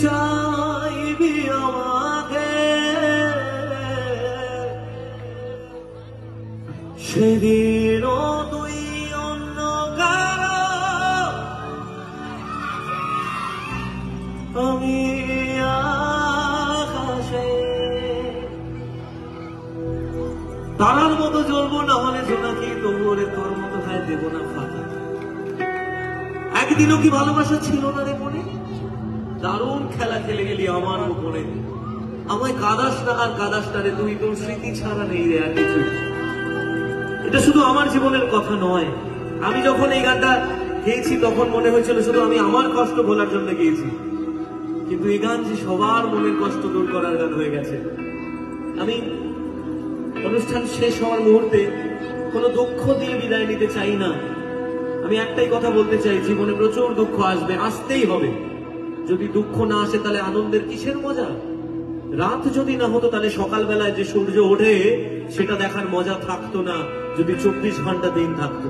চাইবি আমাকে সেদিনও তুই অন্য কারো আমি আকাশে তারার মতো জ্বলবো, না হলে জোনাকি তোরে তোর মতো হয় দেব না ফাঁকা। একদিনও কি ভালোবাসা ছিল না রে মনে? দারুণ খেলা খেলে গেলি আমার উপরে, আমায় কাদাস না আর কাদাস না রে তুই, তোর স্মৃতি ছাড়া নেই রে আর কিছু। এটা শুধু আমার জীবনের কথা নয়, আমি যখন এই গানটা গেয়েছি তখন মনে হয়েছিল শুধু আমি আমার কষ্ট ভোলার জন্য গেয়েছি, কিন্তু এই গান যে সবার মনের কষ্ট দূর করার গান হয়ে গেছে। আমি অনুষ্ঠান শেষ হওয়ার মুহূর্তে কোনো দুঃখ দিয়ে বিদায় নিতে চাই না। আমি একটাই কথা বলতে চাই, জীবনে প্রচুর দুঃখ আসবে, আসতেই হবে। যদি দুঃখ না আসে তাহলে আনন্দের কিসের মজা? রাত যদি না হতো তাহলে সকালবেলায় যে সূর্য ওঠে সেটা দেখার মজা থাকতো না যদি 24 ঘন্টা দিন থাকতো।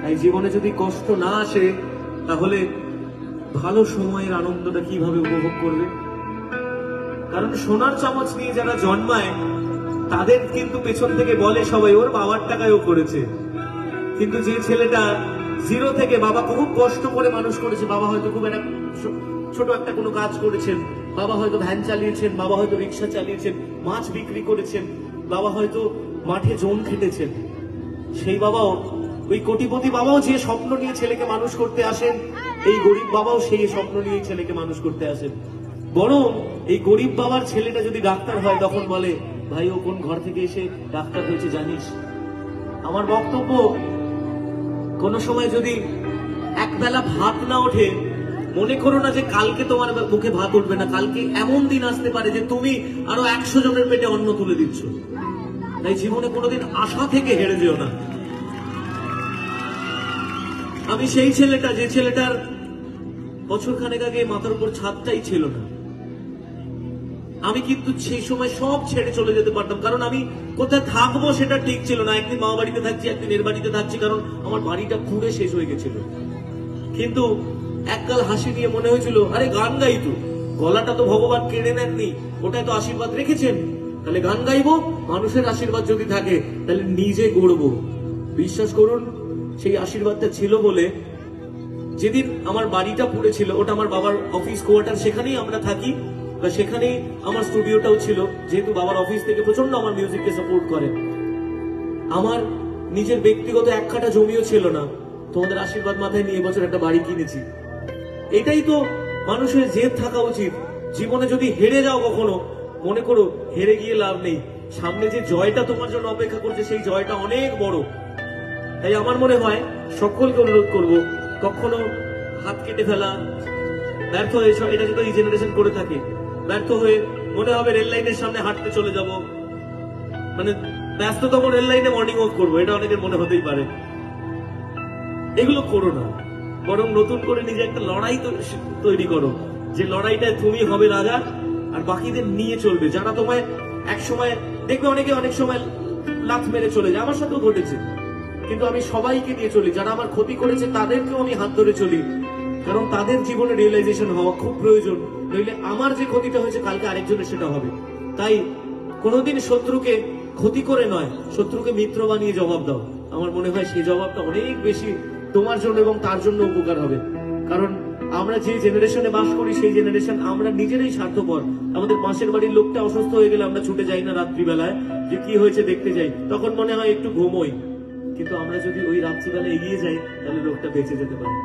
তাই জীবনে যদি কষ্ট না আসে তাহলে ভালো সময়ের আনন্দটা কিভাবে উপভোগ করবে? কারণ সোনার চামচ নিয়ে যারা জন্মায় তাদের কিন্তু পেছন থেকে বলে সবাই ওর বাবার টাকায়ও করেছে, কিন্তু যে ছেলেটা জিরো থেকে বাবা খুব কষ্ট করে মানুষ করেছে, বাবা হয়তো খুব একটা ছোট একটা কোনো কাজ করেছেন, বাবা হয়তো ভ্যান চালিয়েছেন, বাবা হয়তো রিক্সা চালিয়েছেন, মাছ বিক্রি করেছেন, বাবা হয়তো মাঠে জোন খেটেছেন, সেই বাবাও, ওই কোটিপতি বাবাও যে স্বপ্ন নিয়ে ছেলেকে মানুষ করতে আসেন, এই গরিব বাবাও সেই স্বপ্ন নিয়ে ছেলেকে মানুষ করতে আসেন। বরং এই গরিব বাবার ছেলেটা যদি ডাক্তার হয় তখন বলে ভাই ও কোন ঘর থেকে এসে ডাক্তার হয়েছে জানিস? আমার বক্তব্য, কোন সময় যদি একবেলা ভাত না ওঠে মনে করো না যে কালকে তোমার মুখে ভাত উঠবে না, কালকে এমন দিন আসতে পারে যে তুমি আরো 100 জনের পেটে অন্ন তুলে দিচ্ছ। তাই জীবনে কোনোদিন আশা থেকে হেরে যেও না। আমি সেই ছেলেটা যে ছেলেটার বছর খানেক আগে মাথার উপর ছাদটাই ছিল না। আমি কিন্তু সেই সময় সব ছেড়ে চলে যেতে পারতাম, কারণ আমি কোথায় থাকবো সেটা ঠিক ছিল না। একদিন মা বাড়িতে থাকছি, একদিন এর বাড়িতে থাকছি, কারণ আমার বাড়িটা পুড়ে শেষ হয়ে গেছিল। কিন্তু এককাল হাসি নিয়ে মনে হয়েছিল আরে গান গাই তো, গলাটা তো ভগবান কেড়ে নেননি, ওটাই তো আশীর্বাদ রেখেছেন, তাহলে গান গাইবো, মানুষের আশীর্বাদ যদি থাকে তাহলে নিজে গড়বো। বিশ্বাস করুন সেই আশীর্বাদটা ছিল বলে যেদিন আমার বাড়িটা পুড়েছিল, ওটা আমার বাবার অফিস কোয়ার্টার, সেখানেই আমরা থাকি, সেখানেই আমার স্টুডিওটাও ছিল, যেহেতু বাবার অফিস থেকে প্রচন্ড আমার মিউজিককে সাপোর্ট করে। আমার নিজের ব্যক্তিগত এক কাঠা জমিও ছিল না, তোমাদের আশীর্বাদ মাথায় নিয়ে এবছর একটা বাড়ি কিনেছি। এটাই তো মানুষের জেদ থাকা উচিত। জীবনে যদি হেরে যাও কখনো, মনে করো হেরে গিয়ে লাভ নেই, সামনে যে জয়টা তোমার জন্য অপেক্ষা করছে সেই জয়টা অনেক বড়। তাই আমার মনে হয় সকলকে অনুরোধ করব, কখনো হাত কেটে ফেলা, ব্যর্থ হয়ে, এটা যদি এই জেনারেশন করে থাকে, ব্যর্থ হয়ে মনে হবে রেল লাইনের সামনে হাঁটতে চলে যাব, মানে ব্যস্ততম রেল লাইনে মর্নিং ওয়াক করবো, এটা অনেকের মনে হতেই পারে। এগুলো করো না, বরং নতুন করে নিজে একটা লড়াই তৈরি করো, যে লড়াইটায় তুমি হবে রাজা আর বাকিদের নিয়ে চলবে। যারা তোমায় এক সময় দেখবে, অনেকে অনেক সময় লাথ মেরে চলে যায়, আমার সাথেও ঘটেছে, কিন্তু আমি সবাইকে নিয়ে চলি। যারা আমার ক্ষতি করেছে তাদেরকেও আমি হাত ধরে চলি, কারণ তাদের জীবনে রিয়েলাইজেশন হওয়া খুব প্রয়োজন, নইলে আমার যে ক্ষতিটা হয়েছে কালকে আরেকজনের সেটা হবে। তাই কোনোদিন শত্রুকে ক্ষতি করে নয়, শত্রুকে মিত্র বানিয়ে জবাব দাও। আমার মনে হয় সেই জবাবটা অনেক বেশি তোমার জন্য এবং তার জন্য উপকার হবে। কারণ আমরা যে জেনারেশনে বাস করি সেই জেনারেশন আমরা নিজেরাই স্বার্থপর। আমাদের পাশের বাড়ির লোকটা অসুস্থ হয়ে গেলে আমরা ছুটে যাই না রাত্রিবেলায় যে কি হয়েছে দেখতে যাই, তখন মনে হয় একটু ঘুমোই, কিন্তু আমরা যদি ওই রাত্রিবেলা এগিয়ে যাই তাহলে লোকটা বেঁচে যেতে পারে।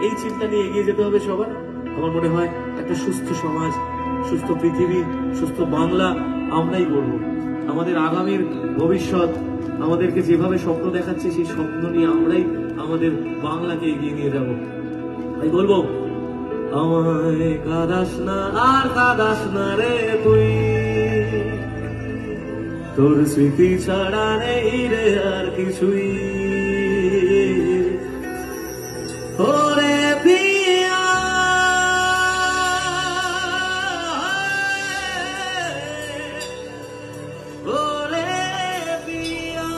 এই চিন্তা নিয়ে এগিয়ে যেতে হবে সবার। আমার মনে হয় একটা সুস্থ সমাজ, সুস্থ পৃথিবী, সুস্থ বাংলা আমরাই গড়ব। আমাদের আগামীর ভবিষ্যৎ আমাদেরকে যেভাবে স্বপ্ন দেখাচ্ছে সেই স্বপ্ন নিয়ে আমরাই আমাদের বাংলাকে এগিয়ে নিয়ে যাব। তাই বলবো, আমায় কাঁদাস না আর কাঁদাস না রে তুই, তোর স্মৃতি ছাড়া নেই রে আর কিছুই। ওরে পিয়া ওরে পিয়া,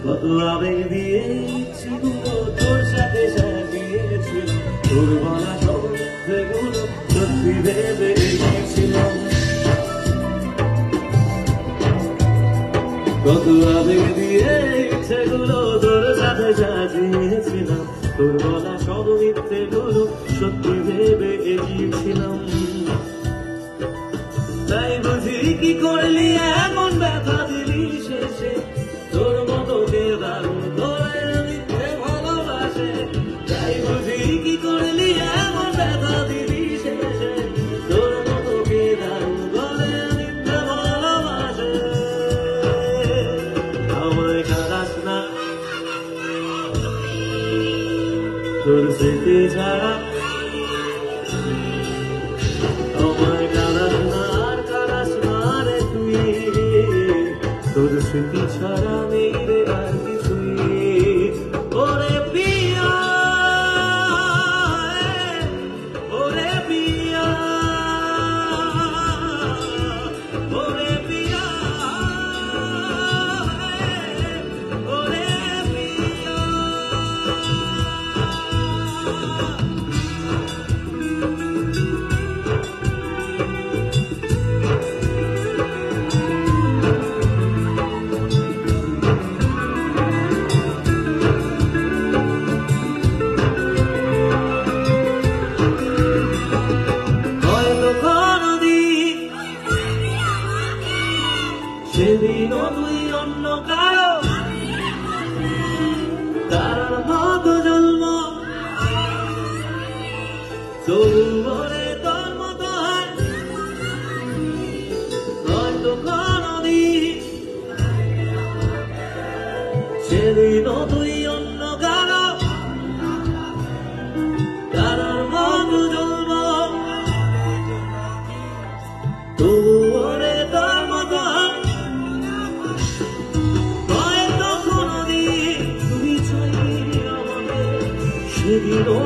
কত আবেগ দিয়ে ইচ্ছেগুলো তোর সাথে সাজিয়েছিল, তোর বলা সব মিথ্যেগুলো সত্যি ভেবে এসেছিলাম। কত আবেগ দিয়ে ইচ্ছেগুলো তোর সাথে সাজিয়েছিলাম, তোর বলা সব মিথ্যেগুলো সত্যি ভেবে এগিয়েছিলাম। তাই বুঝি কি করলি এমন ব্যথা দিলি শেষে, তোর মতো কে দারুণ তোরে মিথ্যে ভালোবাসে। তাই বুঝি কি করলি এমন ব্যথা দিলি শেষে, তোর মতো কে দারুণ তোরে মিথ্যে ভালোবাসে। আমায় কাঁদাস না তোর স্মৃতি ছাড়া, আমায় কাঁদাস না আর কাঁদাস না রে তুই, তোর স্মৃতি ছাড়া নেই রে আর কিছুই। ওরে পিয়া, ওরে পিয়া, ওরে পিয়া, ওরে পিয়া। সেদিনও তুই অন্য কারো তার মতো জন্ম, তবু বলে তোর মতো হয় হয়তো কোনদিন। সেদিনও তুই অন্য কারো তার মতো জন্ম, তবু বলে তোর মতো হয় হয়তো কোনদিন। তুই চাইবি আমাকে সেদিনও